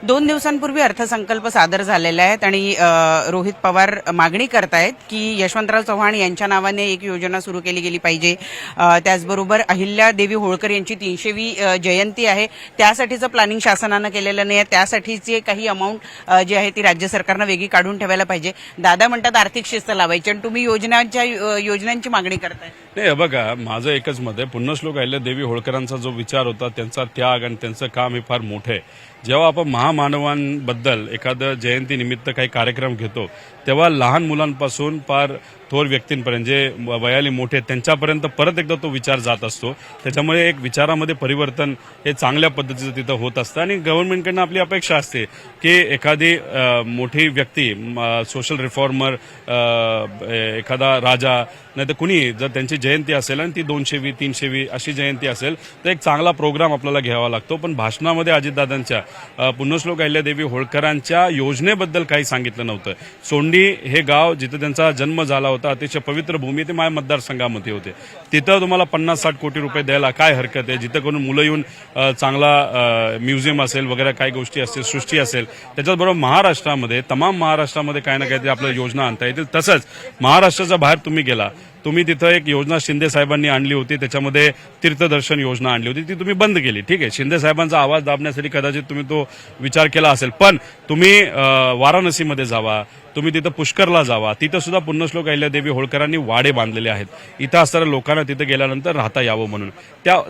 2 दिवसांपूर्वी अर्थसंकल्प सादर झालेला आहे आणि रोहित पवार मागणी करतायत की यशवंतराव चव्हाण यांच्या नावाने एक योजना सुरू केली गेली पाहिजे। त्याचबरोबर अहिल्यादेवी होळकर यांची 300वी जयंती आहे, त्यासाठीचं प्लॅनिंग शासनानं केलेलं नाही आहे, त्यासाठीची काही अमाऊंट जी आहे ती राज्य सरकारनं वेगळी काढून ठेवायला पाहिजे। दादा म्हणतात आर्थिक शिस्त लावायची आणि तुम्ही योजनांची मागणी करताय। नाही बघा, माझं एकच मत आहे, पुण्यश्लोक अहिल्यादेवी होळकरांचा जो विचार होता, त्यांचा त्याग आणि त्यांचं काम हे फार मोठं आहे। जेव्हा आपण महामानवांबद्दल एखादं जयंतीनिमित्त काही कार्यक्रम घेतो तेव्हा लहान मुलांपासून फार थोर व्यक्तींपर्यंत जे वयाने मोठे त्यांच्यापर्यंत परत एकदा तो विचार जात असतो। त्याच्यामुळे एक विचारामध्ये परिवर्तन हे चांगल्या पद्धतीचं तिथं होत असतं आणि गव्हर्नमेंटकडनं आपली अपेक्षा असते की एखादी मोठी व्यक्ती, सोशल रिफॉर्मर, एखादा राजा नाही तर कुणी जर त्यांची जयंती असेल आणि ती 200वी 300वी अशी जयंती असेल तर एक चांगला प्रोग्राम आपल्याला घ्यावा लागतो। पण भाषणामध्ये अजितदादांच्या पुण्यश्लोक अहिल्यादेवी होळकरांच्या योजनेबद्दल काही सांगितलं नव्हतं। सोंडी हे गाव जिथं त्यांचा जन्म झाला होता, अतिशय पवित्र भूमी, ते माझ्या मतदारसंघामध्ये होते, तिथं तुम्हाला 50-60 कोटी रुपये द्यायला काय हरकत आहे? जिथं करून मुलं येऊन चांगला म्युझियम असेल वगैरे काही गोष्टी असतील, सृष्टी असेल, त्याच्याचबरोबर महाराष्ट्रामध्ये तमाम महाराष्ट्रामध्ये काही ना काहीतरी आपल्या योजना आणता येतील। तसंच महाराष्ट्राच्या बाहेर तुम्ही गेला, तुम्ही तिथं एक योजना शिंदे साहेबांनी आणली होती, त्याच्यामध्ये तीर्थदर्शन योजना आणली होती, ती तुम्ही बंद केली। ठीक आहे, शिंदे साहेबांचा आवाज दाबण्यासाठी कदाचित तुम्ही तो विचार केला असेल, पण तुम्ही वाराणसीमध्ये जावा, तुम्ही तिथं पुष्करला जावा, तिथं सुद्धा पुण्यश्लोक अहिल्यादेवी होळकरांनी वाडे बांधलेले आहेत। इथं असणाऱ्या लोकांना तिथं गेल्यानंतर राहता यावं म्हणून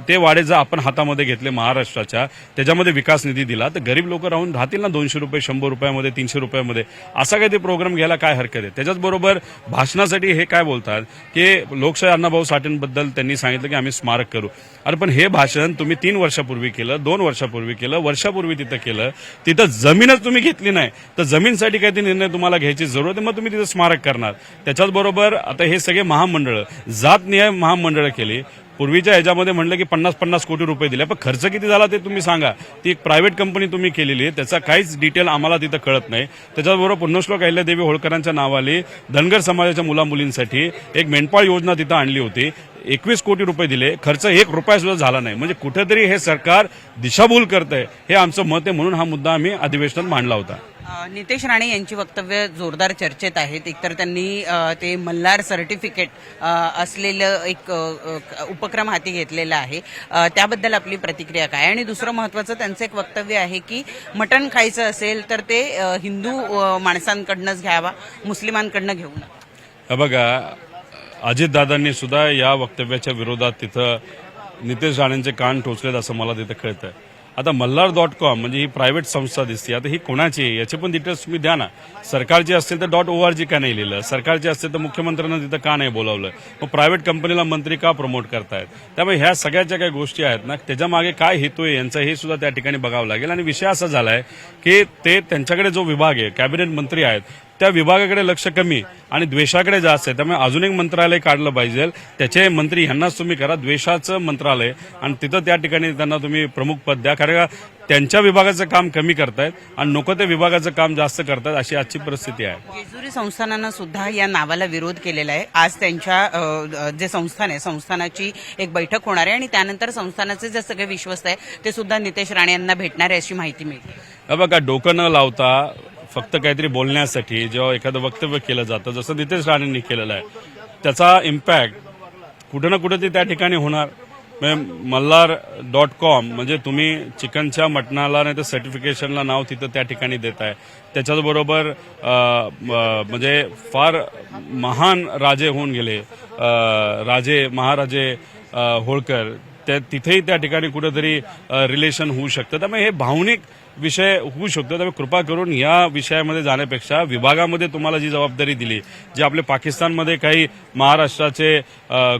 ते वाडे जर आपण हातामध्ये घेतले महाराष्ट्राच्या, त्याच्यामध्ये विकास निधी दिला तर गरीब लोक राहून राहतील ना 200 रुपये, 100 रुपयामध्ये, 300 रुपयामध्ये, असा काही ते प्रोग्राम घ्यायला काय हरकत आहे? त्याच्याचबरोबर भाषणासाठी हे काय बोलतात की लोकशाही अण्णाभाऊ साठेंबद्दल त्यांनी सांगितलं की आम्ही स्मारक करू। अरे पण हे भाषण तुम्ही 3 वर्षापूर्वी केलं, 2 वर्षापूर्वी केलं, वर्षापूर्वी तिथं केलं, तिथं जमीनच तुम्ही घेतली नाही, तर जमीनसाठी काही निर्णय तुम्हाला घ्यायची जरूरत आहे, मग तुम्ही तिथं स्मारक करणार। त्याच्याचबरोबर आता हे सगळे महामंडळ, जातनिहाय महामंडळ केली। पूर्वीच्या ह्याच्यामध्ये म्हणलं की 50-50 कोटी रुपये दिले, पण खर्च किती झाला ते तुम्ही सांगा। ती एक प्रायव्हेट कंपनी तुम्ही केलेली आहे, त्याचा काहीच डिटेल आम्हाला तिथं कळत नाही। त्याच्याबरोबर पुण्यश्लोक अहिल्यादेवी होळकरांच्या नावाने धनगर समाजाच्या मुलामुलींसाठी एक मेंढपाळ योजना तिथं आणली होती, 21 कोटी रुपये दिले, खर्च 1 रुपया सुद्धा झाला नाही। म्हणजे कुठेतरी हे सरकार दिशाभूल करतंय, हे आमचं मत आहे, म्हणून हा मुद्दा आम्ही अधिवेशनात मांडला होता। नितेश राणे यांची वक्तव्य जोरदार चर्चेत आहेत। एकतर त्यांनी ते मल्हार सर्टिफिकेट असलेलं एक उपक्रम हाती घेतलेला आहे, त्याबद्दल आपली प्रतिक्रिया काय? आणि दुसरं महत्वाचं त्यांचं एक वक्तव्य आहे की मटण खायचं असेल तर ते हिंदू माणसांकडनंच घ्यावा, मुस्लिमांकडनं घेऊ नका। बघा, अजितदादांनी सुद्धा या वक्तव्याच्या विरोधात तिथं नितेश राणेंचे कान टोचलेत असं मला तिथं कळतंय। आता मल्हार.com म्हणजे ही प्रायव्हेट संस्था दिसते, आता ही कोणाची आहे याचे पण डिटेल्स तुम्ही द्या ना। सरकारची असतील तर .org का नाही लिहिलं, सरकारची असतील तर मुख्यमंत्र्यांना तिथं का नाही बोलावलं, मग प्रायव्हेट कंपनीला मंत्री का प्रमोट करतायत? त्यामुळे ह्या सगळ्याच्या काही गोष्टी आहेत ना, त्याच्या मागे काय हेतू आहे यांचा हे सुद्धा त्या ठिकाणी बघावं लागेल। आणि विषय असा झालाय की ते त्यांच्याकडे जो विभाग आहे, कॅबिनेट मंत्री आहेत, त्या विभागाकडे लक्ष कमी आणि द्वेषाकडे जास्त आहे। त्यामुळे अजून एक मंत्रालय काढलं पाहिजे, त्याचे मंत्री ह्यांनाच तुम्ही करा, द्वेषाचं मंत्रालय, आणि तिथं त्या ठिकाणी त्यांना तुम्ही प्रमुख पद द्या, कारण त्यांच्या विभागाचं काम कमी करतायत आणि नको त्या विभागाचं काम जास्त करतायत, अशी आजची परिस्थिती आहे। जेजुरी संस्थानानं सुद्धा या नावाला विरोध केलेला आहे। आज त्यांच्या जे संस्थान आहे, संस्थानाची एक बैठक होणार आहे आणि त्यानंतर संस्थानाचे जे सगळे विश्वस्त आहे ते सुद्धा नितेश राणे यांना भेटणार आहे अशी माहिती मिळते। बघा, डोकं न लावता फक्त काहीतरी बोलण्यासाठी जेव्हा एखादं वक्तव्य केलं जातं, जसं नितेश राणेंनी केलेलं आहे, त्याचा इम्पॅक्ट कुठं ना कुठं ते त्या ठिकाणी होणार। मल्हार.com म्हणजे तुम्ही चिकनच्या मटणाला नाही तर सर्टिफिकेशनला नाव तिथं त्या ठिकाणी देताय। त्याच्याबरोबर म्हणजे फार महान राजे होऊन गेले, महाराजे होळकर, तिथेही त्या ठिकाणी कुठेतरी रिलेशन होऊ शकतं। त्यामुळे हे भावनिक विषय होऊ शकतो। त्यामुळे कृपा करून या विषयामध्ये जाण्यापेक्षा विभागामध्ये तुम्हाला जी जबाबदारी दिली, जे आपले पाकिस्तानमध्ये काही महाराष्ट्राचे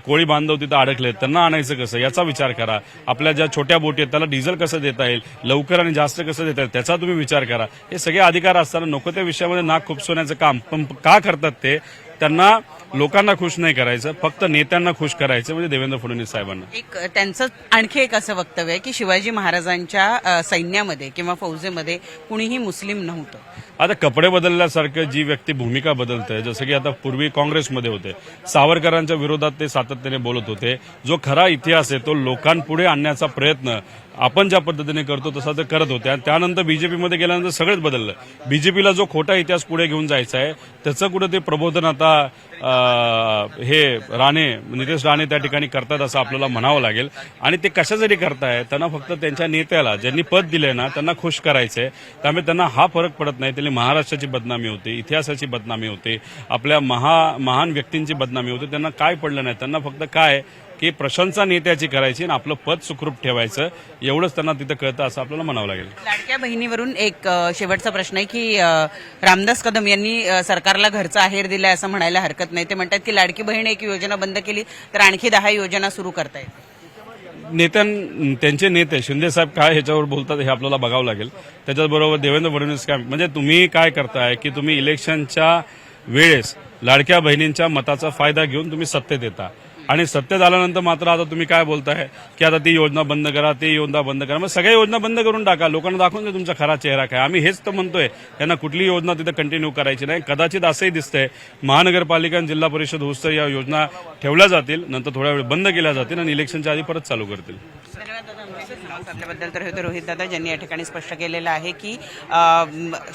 कोळी बांधव तिथं अडकले, त्यांना आणायचं कसं याचा विचार करा। आपल्या ज्या छोट्या बोटी आहेत त्याला डिझेल कसं देता येईल, लवकर आणि जास्त कसं देता येईल, त्याचा तुम्ही विचार करा। हे सगळे अधिकार असताना नको त्या विषयामध्ये नाक खुपसवण्याचं काम पण का करतात ते? त्यांना लोकांना खुश नाही करायचं, फक्त नेत्यांना खुश करायचं, म्हणजे देवेंद्र फडणवीस साहेबांना। एक त्यांचं आणखी एक असं वक्तव्य आहे की शिवाजी महाराजांच्या सैन्यामध्ये किंवा फौजेमध्ये कुणीही मुस्लिम नव्हतं। आता कपडे बदलल्यासारखं जी व्यक्ती भूमिका बदलते, जसं की आता पूर्वी काँग्रेसमध्ये होते, सावरकरांच्या विरोधात ते सातत्याने बोलत होते, जो खरा इतिहास आहे तो लोकांपुढे आणण्याचा प्रयत्न आपण ज्या पद्धतीने करतो तसा ते करत होते आणि त्यानंतर बीजेपीमध्ये गेल्यानंतर सगळंच बदललं. बीजेपीला जो खोटा इतिहास पुढे घेऊन जायचा आहे त्याचं कुठे ते प्रबोधन आता हे नितेश राणे त्या ठिकाणी करतात असं आपल्याला म्हणावं लागेल. आणि ते कशासाठी करताय, त्यांना फक्त त्यांच्या नेत्याला ज्यांनी पद दिलंय ना त्यांना खुश करायचंय. त्यामुळे त्यांना हा फरक पडत नाही. त्यांनी महाराष्ट्राची बदनामी होते, इतिहासाची बदनामी होते, आपल्या महान व्यक्तींची बदनामी होते. त्यांना काय पडलं नाही. त्यांना फक्त काय की प्रशंसा नेत्याची करायची आणि आपलं पद सुखरूप ठेवायचं एवढंच त्यांना तिथं कळतं असं आपल्याला म्हणावं लागेल. लाडक्या बहिणीवरून एक शेवटचा प्रश्न आहे की रामदास कदम यांनी सरकारला घरचा आहेर दिलाय असं म्हणायला हरकत नाही. ते म्हणतात की लाडकी बहीण एक योजना बंद केली तर आणखी 10 योजना सुरू करतायत. त्यांचे नेते शिंदे साहेब काय ह्याच्यावर बोलतात हे आपल्याला बघावं लागेल. त्याच्याचबरोबर देवेंद्र फडणवीस काय म्हणजे तुम्ही काय करताय की तुम्ही इलेक्शनच्या वेळेस लाडक्या बहिणींच्या मताचा फायदा घेऊन तुम्ही सत्तेत येता आणि सत्तेत आल्यानंतर मात्र आता तुम्ही काय बोलताय की आता ती योजना बंद करा, ती योजना बंद करा. मग सगळ्या योजना बंद करून टाका, लोकांना दाखवून दे तुमचा खरा चेहरा काय. आम्ही हेच तर म्हणतोय त्यांना कुठली योजना तिथं कंटिन्यू करायची नाही. कदाचित असंही दिसतंय महानगरपालिका आणि जिल्हा परिषद होऊस्तर या योजना ठेवल्या जातील, नंतर थोड्या वेळ बंद केल्या जातील आणि इलेक्शनच्या आधी परत चालू करतील. आपल्याबद्दल तर होते रोहित दादा ज्यांनी या ठिकाणी स्पष्ट केलेलं आहे की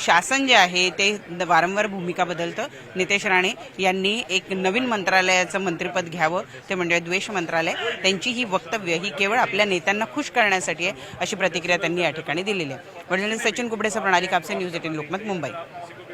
शासन जे आहे ते वारंवार भूमिका बदलतं. नितेश राणे यांनी एक नवीन मंत्रालयाचं मंत्रिपद घ्यावं, ते म्हणजे द्वेष मंत्रालय. त्यांची ही वक्तव्य ही केवळ आपल्या नेत्यांना खुश करण्यासाठी आहे अशी प्रतिक्रिया त्यांनी या ठिकाणी दिलेली आहे. वडील सचिन कुबडेसह प्रणाली कापसे, न्यूज 18 लोकमत, मुंबई.